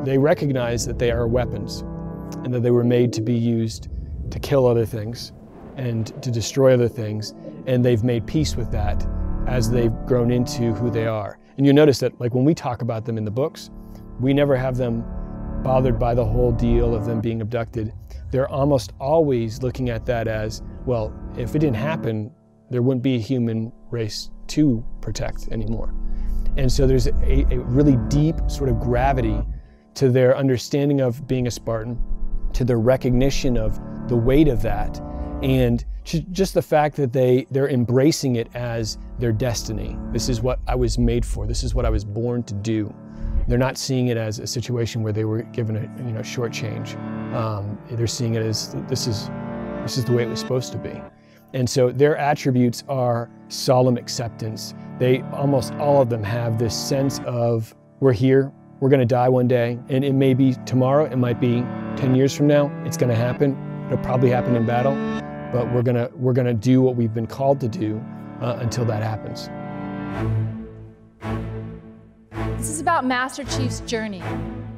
They recognize that they are weapons and that they were made to be used to kill other things and to destroy other things, and they've made peace with that as they've grown into who they are. And you notice that, like, when we talk about them in the books, we never have them bothered by the whole deal of them being abducted. They're almost always looking at that as, well, if it didn't happen, there wouldn't be a human race to protect anymore. And so there's a really deep sort of gravity to their understanding of being a Spartan, to their recognition of the weight of that, and just the fact that they're embracing it as their destiny. This is what I was made for. This is what I was born to do. They're not seeing it as a situation where they were given a short change. They're seeing it as this is the way it was supposed to be. And so their attributes are solemn acceptance. They, almost all of them, have this sense of, we're here, we're gonna die one day, and it may be tomorrow, it might be 10 years from now, it's gonna happen. It'll probably happen in battle, but we're gonna do what we've been called to do until that happens. This is about Master Chief's journey,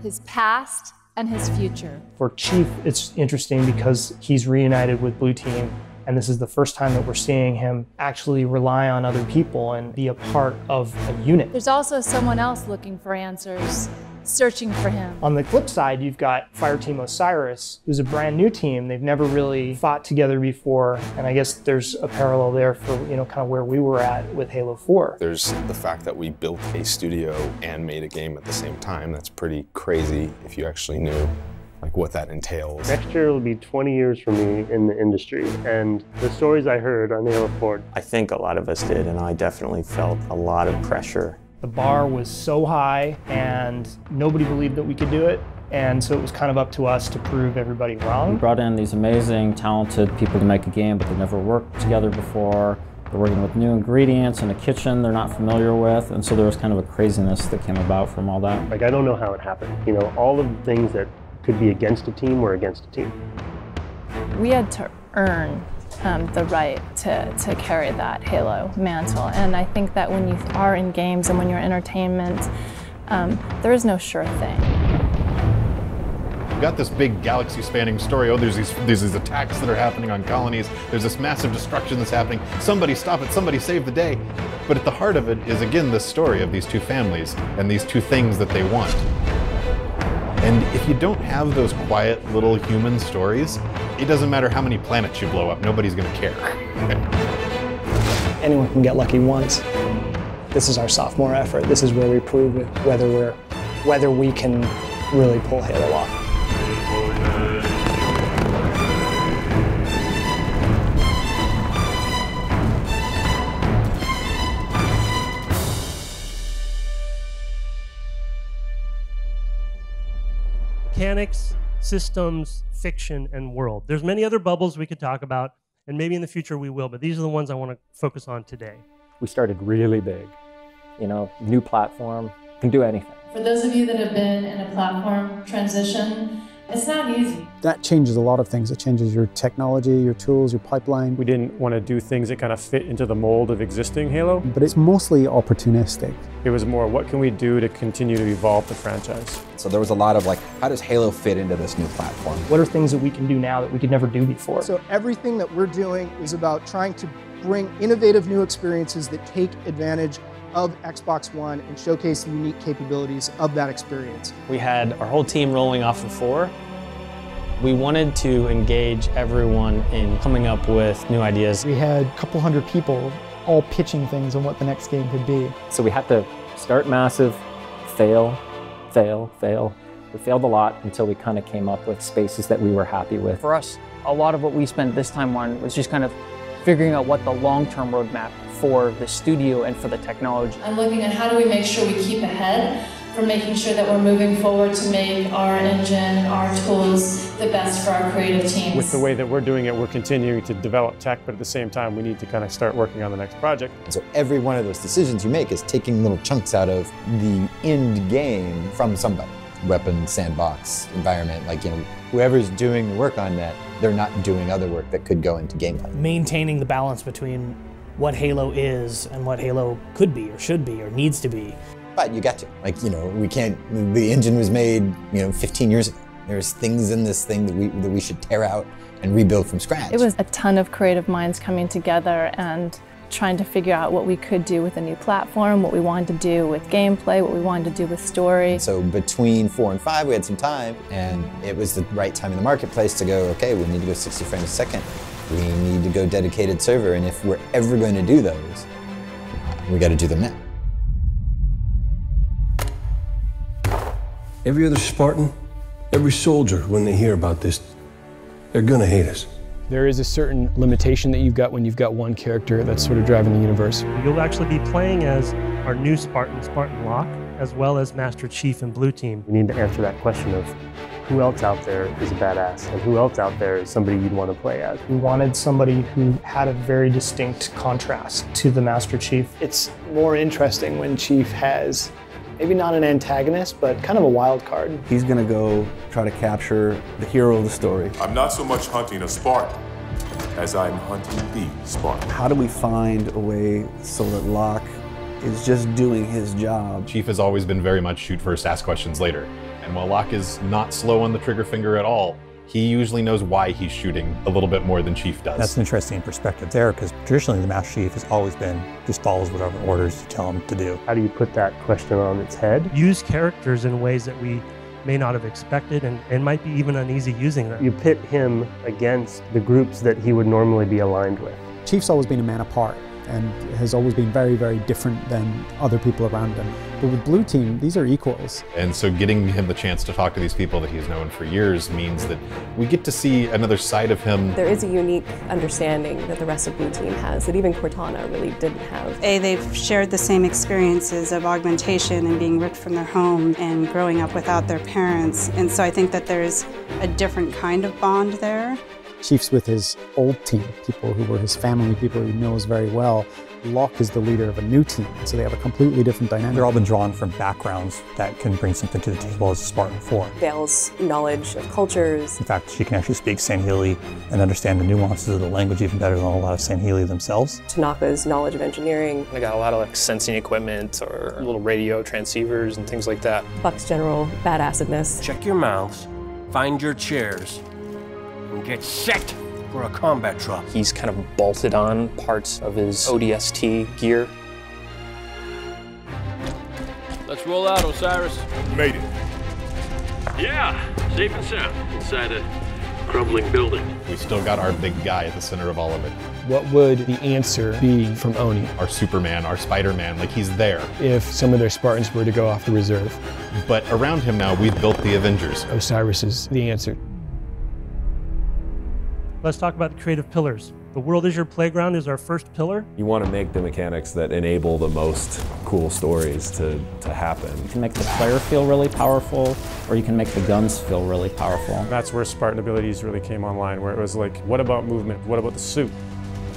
his past and his future. For Chief, it's interesting because he's reunited with Blue Team, and this is the first time that we're seeing him actually rely on other people and be a part of a unit. There's also someone else looking for answers, searching for him. On the flip side, you've got Fireteam Osiris, who's a brand new team. They've never really fought together before, and I guess there's a parallel there for, kind of where we were at with Halo 4. There's the fact that we built a studio and made a game at the same time. That's pretty crazy if you actually knew what that entails. Next year will be 20 years for me in the industry, and the stories I heard on Halo 4. I think a lot of us did, and I definitely felt a lot of pressure. The bar was so high, and nobody believed that we could do it, and so it was kind of up to us to prove everybody wrong. We brought in these amazing, talented people to make a game, but they never worked together before. They're working with new ingredients in a kitchen they're not familiar with, and so there was kind of a craziness that came about from all that. I don't know how it happened. All of the things that could be against a team were against a team. We had to earn the right to carry that Halo mantle, and I think that when you are in games and when you're in entertainment, there is no sure thing. You've got this big galaxy-spanning story. Oh, there's these attacks that are happening on colonies. There's this massive destruction that's happening. Somebody stop it, somebody save the day. But at the heart of it is, again, this story of these two families and these two things that they want. And if you don't have those quiet little human stories, it doesn't matter how many planets you blow up, nobody's gonna care. Anyone can get lucky once. This is our sophomore effort. This is where we prove it, whether we can really pull Halo off. Mechanics, systems, fiction, and world. There's many other bubbles we could talk about, and maybe in the future we will, but these are the ones I want to focus on today. We started really big. New platform, can do anything. For those of you that have been in a platform transition, it's not easy. That changes a lot of things. It changes your technology, your tools, your pipeline. We didn't want to do things that kind of fit into the mold of existing Halo. But it's mostly opportunistic. It was more, what can we do to continue to evolve the franchise? So there was a lot of how does Halo fit into this new platform? What are things that we can do now that we could never do before? So everything that we're doing is about trying to bring innovative new experiences that take advantage of Xbox One and showcase the unique capabilities of that experience. We had our whole team rolling off of 4. We wanted to engage everyone in coming up with new ideas. We had a couple hundred people all pitching things on what the next game could be. So we had to start massive, fail, fail, fail. We failed a lot until we kind of came up with spaces that we were happy with. For us, a lot of what we spent this time on was just kind of figuring out what the long-term roadmap for the studio and for the technology. I'm looking at how do we make sure we keep ahead for making sure that we're moving forward to make our engine and our tools the best for our creative teams. With the way that we're doing it, we're continuing to develop tech, but at the same time, we need to kind of start working on the next project. And so every one of those decisions you make is taking little chunks out of the end game from somebody. Weapon, sandbox, environment, whoever's doing the work on that, they're not doing other work that could go into gameplay. Maintaining the balance between what Halo is and what Halo could be or should be or needs to be. but you got to. Like, you know, we can't, the engine was made, you know, 15 years ago. There's things in this thing that we should tear out and rebuild from scratch. It was a ton of creative minds coming together and trying to figure out what we could do with a new platform, what we wanted to do with gameplay, what we wanted to do with story. So between 4 and 5, we had some time, and it was the right time in the marketplace to go, okay, we need to go 60 frames a second. We need to go dedicated server, and if we're ever going to do those, we got to do them now. Every other Spartan, every soldier, when they hear about this, they're gonna hate us. There is a certain limitation that you've got when you've got one character that's sort of driving the universe. You'll actually be playing as our new Spartan, Spartan Locke, as well as Master Chief and Blue Team. We need to answer that question of who else out there is a badass and who else out there is somebody you'd want to play as. We wanted somebody who had a very distinct contrast to the Master Chief. It's more interesting when Chief has maybe not an antagonist, but kind of a wild card. He's gonna go try to capture the hero of the story. I'm not so much hunting a Spartan as I'm hunting the Spartan. How do we find a way so that Locke is just doing his job? Chief has always been very much shoot first, ask questions later. And while Locke is not slow on the trigger finger at all, he usually knows why he's shooting a little bit more than Chief does. That's an interesting perspective there, because traditionally the Master Chief has always been, just follows whatever orders you tell him to do. How do you put that question on its head? Use characters in ways that we may not have expected and might be even uneasy using them. You pit him against the groups that he would normally be aligned with. Chief's always been a man apart and has always been very, very different than other people around him. But with Blue Team, these are equals. And so getting him the chance to talk to these people that he's known for years means that we get to see another side of him. There is a unique understanding that the rest of Blue Team has that even Cortana really didn't have. They've shared the same experiences of augmentation and being ripped from their home and growing up without their parents. And so I think that there's a different kind of bond there. Chief's with his old team, people who were his family, people he knows very well. Locke is the leader of a new team, so they have a completely different dynamic. They're all been drawn from backgrounds that can bring something to the table as a Spartan 4. Vale's knowledge of cultures. In fact, she can actually speak Sangheili and understand the nuances of the language even better than a lot of Sangheili themselves. Tanaka's knowledge of engineering. I got a lot of like sensing equipment or little radio transceivers and things like that. Buck's general badassedness. Check your mouths, find your chairs, and get set for a combat drop. He's kind of bolted on parts of his ODST gear. Let's roll out, Osiris. Made it. Yeah, safe and sound inside a crumbling building. We still got our big guy at the center of all of it. What would the answer be from Oni? Our Superman, our Spider-Man, like he's there. If some of their Spartans were to go off the reserve. But around him now, we've built the Avengers. Osiris is the answer. Let's talk about the creative pillars. The world is your playground is our first pillar. You want to make the mechanics that enable the most cool stories to happen. You can make the player feel really powerful, or you can make the guns feel really powerful. That's where Spartan abilities really came online, where it was like, what about movement? What about the suit?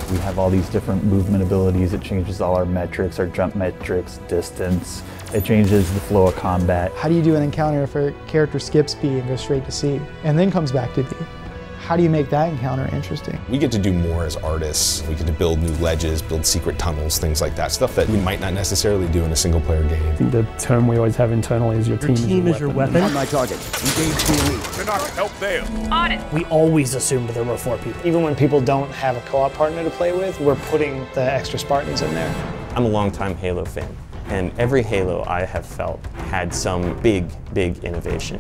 We have all these different movement abilities. It changes all our metrics, our jump metrics, distance. It changes the flow of combat. How do you do an encounter if a character skips B and goes straight to C and then comes back to B? How do you make that encounter interesting? We get to do more as artists. We get to build new ledges, build secret tunnels, things like that. Stuff that we might not necessarily do in a single player game. I think the term we always have internally is your team is your weapon. On my target. Engage the elite. Tanaka, help there. Audit. We always assumed there were 4 people. Even when people don't have a co-op partner to play with, we're putting the extra Spartans in there. I'm a longtime Halo fan, and every Halo I have felt had some big innovation.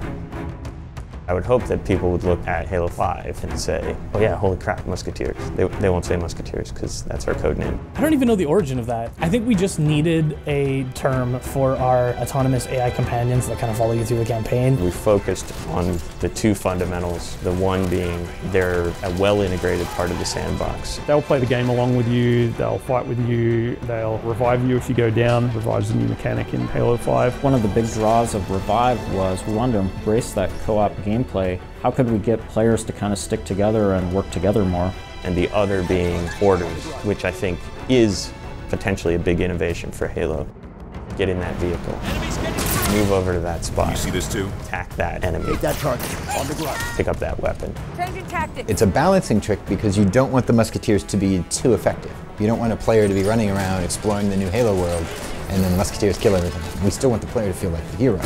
I would hope that people would look at Halo 5 and say, oh yeah, holy crap, Musketeers. They won't say Musketeers because that's our code name. I don't even know the origin of that. I think we just needed a term for our autonomous AI companions that kind of follow you through the campaign. We focused on the 2 fundamentals, the one being they're a well-integrated part of the sandbox. They'll play the game along with you, they'll fight with you, they'll revive you if you go down. Revive's a new mechanic in Halo 5. One of the big draws of Revive was we wanted to embrace that co-op gameplay. How could we get players to kind of stick together and work together more? And the other being orders, which I think is potentially a big innovation for Halo. Get in that vehicle. Move over to that spot. You see this too? Attack that enemy. Take that target. On the ground. Pick up that weapon. Changing tactics. It's a balancing trick because you don't want the Musketeers to be too effective. You don't want a player to be running around exploring the new Halo world and then the Musketeers kill everything. We still want the player to feel like the hero.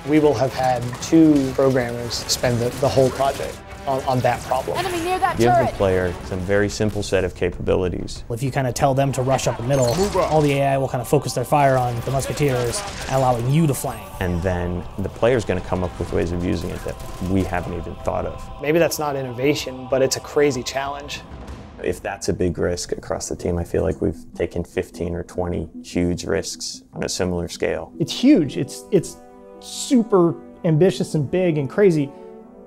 We will have had 2 programmers spend the whole project on that problem. Enemy near that Give turret. the player some very simple set of capabilities. If you kind of tell them to rush up the middle, all the AI will kind of focus their fire on the Musketeers, allowing you to flank. And then the player's going to come up with ways of using it that we haven't even thought of. Maybe that's not innovation, but it's a crazy challenge. If that's a big risk across the team, I feel like we've taken 15 or 20 huge risks on a similar scale. It's huge. It's super ambitious and big and crazy,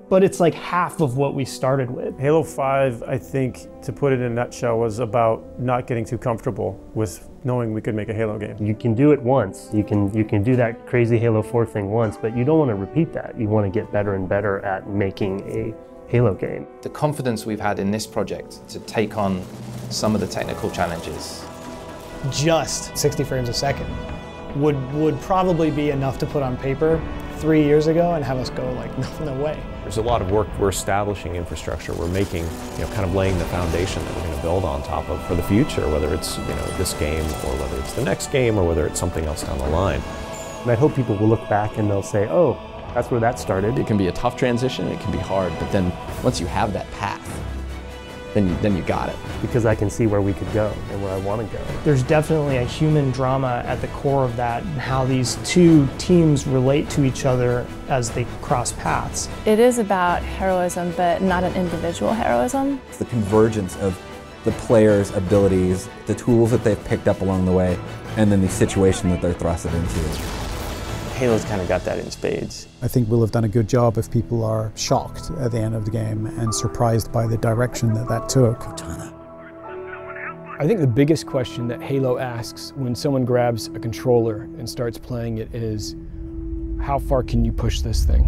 but it's like half of what we started with. Halo 5, I think, to put it in a nutshell, was about not getting too comfortable with knowing we could make a Halo game. You can do it once. You can do that crazy Halo 4 thing once, but you don't want to repeat that. You want to get better and better at making a Halo game. The confidence we've had in this project to take on some of the technical challenges. Just 60 frames a second would probably be enough to put on paper 3 years ago and have us go like, no way. There's a lot of work. We're establishing infrastructure. We're making, kind of laying the foundation that we're going to build on top of for the future, whether it's, this game or whether it's the next game or whether it's something else down the line. And I hope people will look back and they'll say, oh, that's where that started. It can be a tough transition, it can be hard, but then once you have that path, then you got it. Because I can see where we could go and where I want to go. There's definitely a human drama at the core of that, and how these 2 teams relate to each other as they cross paths. It is about heroism, but not an individual heroism. It's the convergence of the players' abilities, the tools that they've picked up along the way, and then the situation that they're thrusted into. Halo's kind of got that in spades. I think we'll have done a good job if people are shocked at the end of the game and surprised by the direction that took. I think the biggest question that Halo asks when someone grabs a controller and starts playing it is, how far can you push this thing?